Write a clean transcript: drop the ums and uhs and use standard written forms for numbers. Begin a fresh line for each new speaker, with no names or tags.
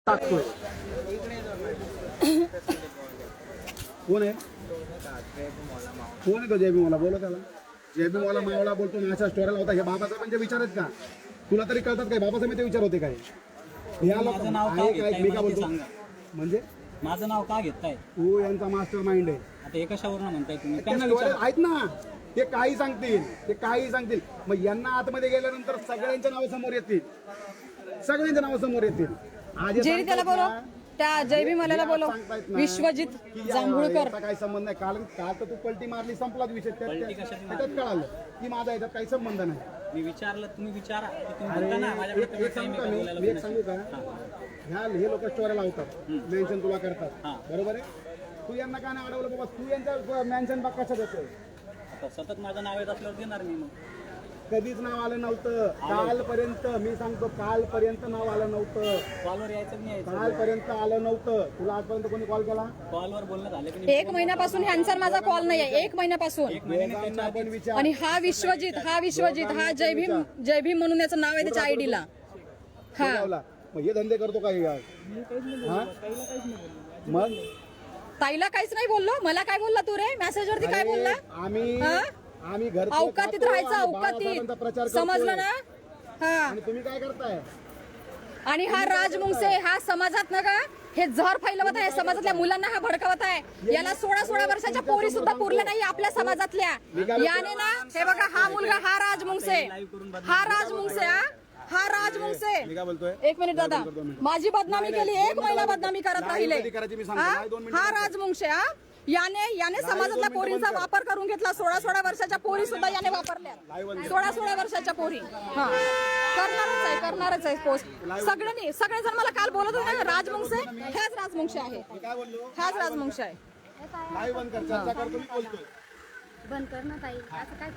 टाकतोय. कोण आहे कोण आहे तो जयबी मला बोला त्याला. जयबी मला मावळा बोलतो माझ्या स्टोऱ्याला होता. हे बाबाचा म्हणजे विचार आहेत का तुला तरी कळतात काय? बाबासाहेब ते विचार होते काय? या लोक आहे काय? मी का बोलतो म्हणजे
माझं नाव का घेताय?
तू यांचा मास्टर माइंड आहे.
आता हे कशावरून म्हणताय तुम्ही?
त्या story आहेत ना ते काही सांगतील, ते काही सांगतील. मग यांना आतमध्ये गेल्यानंतर सगळ्यांच्या नाव समोर येतील, सगळ्यांच्या नाव समोर येतील. आज हे
जेरी त्याला बोलव, त्या जयभी मलाला बोलव.
सांगतायत ना
विश्वजित
की
जांभूळकर.
याचा काही संबंध नाही. काल काल तर तू पलटी मारली, संपलाच विषय. त्याच्यात कळालं की माझा याच्यात काही संबंध नाही.
मी विचारलं, तुम्ही विचारा की तुम्ही
अरे
म्हणता ना माझ्याकडे तेवढं
एक
time
सांगू
आहे
का
का
मी
बोलायला
मी एक
कोणाशी?
सांगू का हे लोक स्टोऱ्या लावतात, मेन्शन तुला करतात, बरोबर आहे. तू यांना काय नाही अडवलं बाबा, तू यांच्या मेन्शन बा कसं देतोय?
आता सतत माझं नाव येत असल्यावर देणार मी. मग
कधीच नाव आलं नव्हतं कालपर्यंत. मी सांगतो कालपर्यंत नाव आलं नव्हतं.
कॉलवर यायचं नाही यायचं.
कालपर्यंत आलं नव्हतं. तुला आजपर्यंत कोणी कॉल केला?
कॉलवर बोलणं झालं की नाही?
1 महिन्यापासून ह्यांचा माझा कॉल नाहीये, 1 महिन्यापासून.
दोघांना पण विचार.
आणि हा विश्वजित हा जयभीम म्हणून याचं नाव आहे त्याच्या आयडीला. हा
लावला. मग हे धंदे करतो का हे? हा? मग
ताईला काहीच नाही बोललो. मला काय बोलला तू रे? मेसेज वरती काय बोलला?
आम्ही घर
अवकातीत राहायचं, अवकातीत. समजलं ना? हा.
आणि तुम्ही काय करताय?
आणि हा राजमुंगसे हा समाजात ना का हे जहर फैलवत आहे, समाजातल्या मुलांना हा भडकवत आहे. याला 16 वर्षाच्या पोरी सुद्धा पुरल्या नाही आपल्या समाजातल्या. याने ना हे बघा, हा मुलगा हा राजमुंगसे हा राजमुंगसे.
मी काय बोलतोय?
1 मिनिट दादा, माझी बदनामी केली, 1 महिना बदनामी करत राहिले.
कधी करायची मी सांगतो.
हा?
नाही, 2 मिनिटं
हा राजमुंगसे याने समाजातल्या पोरींचा वापर करून घेतला. 16 वर्षाच्या पोरी सुद्धा याने वापरल्या. 16 वर्षाच्या पोरी. हा, करणारच आहे पोस्ट. सगळेजण मला काल बोलत होते ना, राजमुंगसे ह्याच राजमुंगसे आहे,
मी काय बोललो?
ह्याच राजमुंगसे आहे.
काय बंद कर, चर्चा करतो मी बोलतोय.
बंद कर ना ताई, असं काय